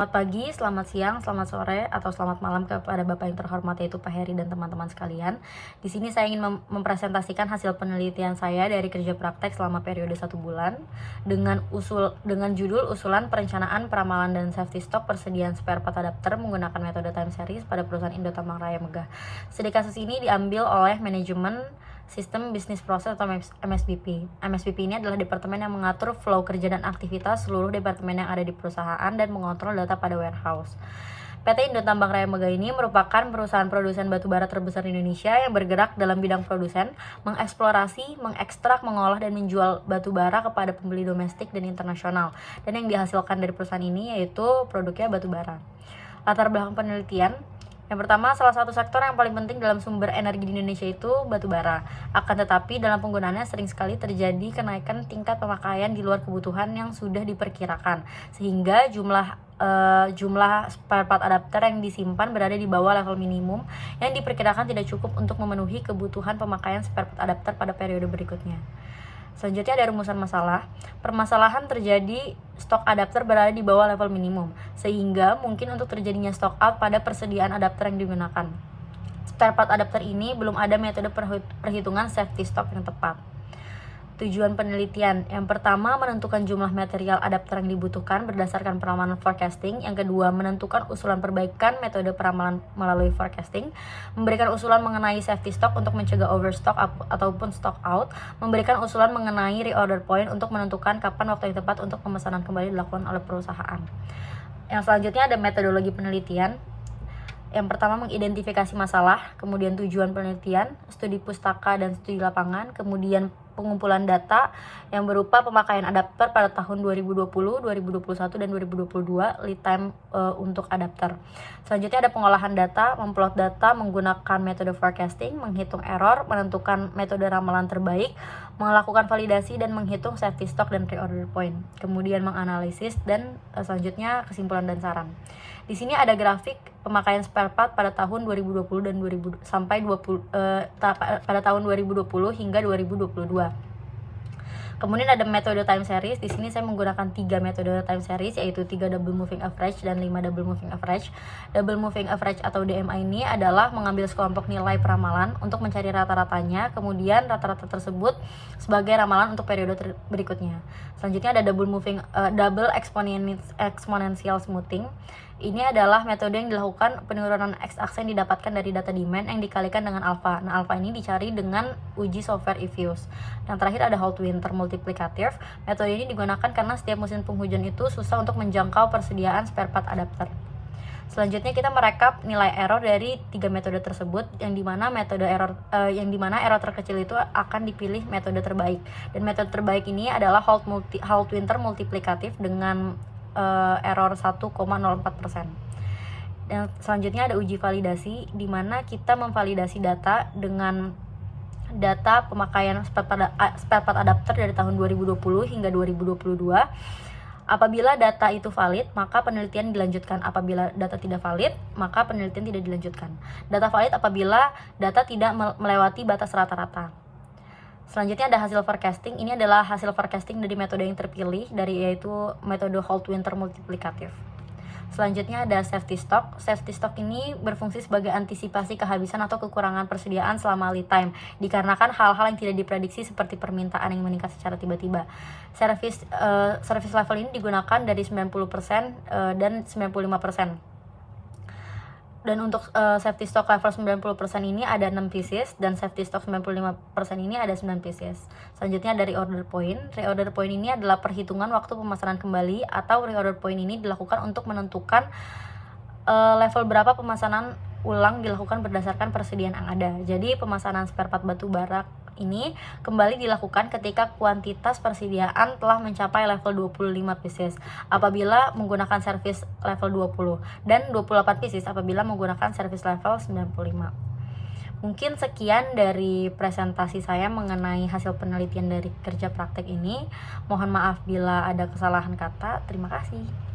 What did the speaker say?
Selamat pagi, selamat siang, selamat sore, atau selamat malam kepada Bapak yang terhormat, yaitu Pak Heri dan teman-teman sekalian. Di sini saya ingin mempresentasikan hasil penelitian saya dari kerja praktek selama periode 1 bulan dengan judul usulan perencanaan, peramalan, dan safety stock persediaan spare part adapter menggunakan metode time series pada perusahaan Indo Tambang Raya Megah. Studi kasus ini diambil oleh manajemen Sistem Bisnis Proses atau MSBP. MSBP ini adalah departemen yang mengatur flow kerja dan aktivitas seluruh departemen yang ada di perusahaan dan mengontrol data pada warehouse. PT Indo Tambang Raya Megah ini merupakan perusahaan produsen batubara terbesar di Indonesia yang bergerak dalam bidang produsen, mengeksplorasi, mengekstrak, mengolah, dan menjual batubara kepada pembeli domestik dan internasional. Dan yang dihasilkan dari perusahaan ini yaitu produknya batubara. Latar belakang penelitian. Yang pertama, salah satu sektor yang paling penting dalam sumber energi di Indonesia itu batubara. Akan tetapi dalam penggunaannya sering sekali terjadi kenaikan tingkat pemakaian di luar kebutuhan yang sudah diperkirakan, sehingga jumlah spare part adapter yang disimpan berada di bawah level minimum yang diperkirakan tidak cukup untuk memenuhi kebutuhan pemakaian spare part adapter pada periode berikutnya. Selanjutnya ada rumusan masalah. Permasalahan terjadi stok adapter berada di bawah level minimum, sehingga mungkin untuk terjadinya stock out pada persediaan adapter yang digunakan. Spare part adapter ini belum ada metode perhitungan safety stock yang tepat. Tujuan penelitian. Yang pertama, menentukan jumlah material adapter yang dibutuhkan berdasarkan peramalan forecasting. Yang kedua, menentukan usulan perbaikan metode peramalan melalui forecasting. Memberikan usulan mengenai safety stock untuk mencegah overstock ataupun stock out. Memberikan usulan mengenai reorder point untuk menentukan kapan waktu yang tepat untuk pemesanan kembali dilakukan oleh perusahaan. Yang selanjutnya ada metodologi penelitian. Yang pertama, mengidentifikasi masalah, kemudian tujuan penelitian, studi pustaka dan studi lapangan, kemudian pengumpulan data yang berupa pemakaian adapter pada tahun 2020, 2021, dan 2022, lead time untuk adapter. Selanjutnya ada pengolahan data, memplot data menggunakan metode forecasting, menghitung error, menentukan metode ramalan terbaik, melakukan validasi dan menghitung safety stock dan reorder point. Kemudian menganalisis dan selanjutnya kesimpulan dan saran. Di sini ada grafik pemakaian spare part pada tahun 2020 dan pada tahun 2020 hingga 2022. Kemudian ada metode time series. Di sini saya menggunakan 3 metode time series, yaitu 3 double moving average dan 5 double moving average. Double moving average atau DMA ini adalah mengambil sekelompok nilai peramalan untuk mencari rata-ratanya, kemudian rata-rata tersebut sebagai ramalan untuk periode berikutnya. Selanjutnya ada double exponential smoothing. Ini adalah metode yang dilakukan penurunan x-aksen yang didapatkan dari data demand yang dikalikan dengan alpha. Nah, alpha ini dicari dengan uji software Evius. Yang terakhir ada hot winter multiplicative. Metode ini digunakan karena setiap musim penghujan itu susah untuk menjangkau persediaan spare part adapter. Selanjutnya kita merekap nilai error dari 3 metode tersebut, yang dimana error terkecil itu akan dipilih metode terbaik. Dan metode terbaik ini adalah hot winter multiplicative dengan error 1,04%. Dan selanjutnya ada uji validasi, di mana kita memvalidasi data dengan data pemakaian spare part adapter dari tahun 2020 hingga 2022. Apabila data itu valid, maka penelitian dilanjutkan. Apabila data tidak valid, maka penelitian tidak dilanjutkan. Data valid apabila data tidak melewati batas rata-rata. Selanjutnya ada hasil forecasting. Ini adalah hasil forecasting dari metode yang terpilih, yaitu metode hot winter multiplicative. Selanjutnya ada safety stock. Safety stock ini berfungsi sebagai antisipasi kehabisan atau kekurangan persediaan selama lead time, dikarenakan hal-hal yang tidak diprediksi seperti permintaan yang meningkat secara tiba-tiba. Service level ini digunakan dari 90% dan 95%. Dan untuk safety stock level 90% ini ada 6 pieces, dan safety stock 95% ini ada 9 pieces. Selanjutnya dari reorder point. Reorder point ini adalah perhitungan waktu pemesanan kembali, atau reorder point ini dilakukan untuk menentukan level berapa pemesanan ulang dilakukan berdasarkan persediaan yang ada. Jadi pemesanan spare part batubara ini kembali dilakukan ketika kuantitas persediaan telah mencapai level 25 pieces apabila menggunakan service level 20 dan 28 pieces apabila menggunakan service level 95. Mungkin sekian dari presentasi saya mengenai hasil penelitian dari kerja praktek ini. Mohon maaf bila ada kesalahan kata. Terima kasih.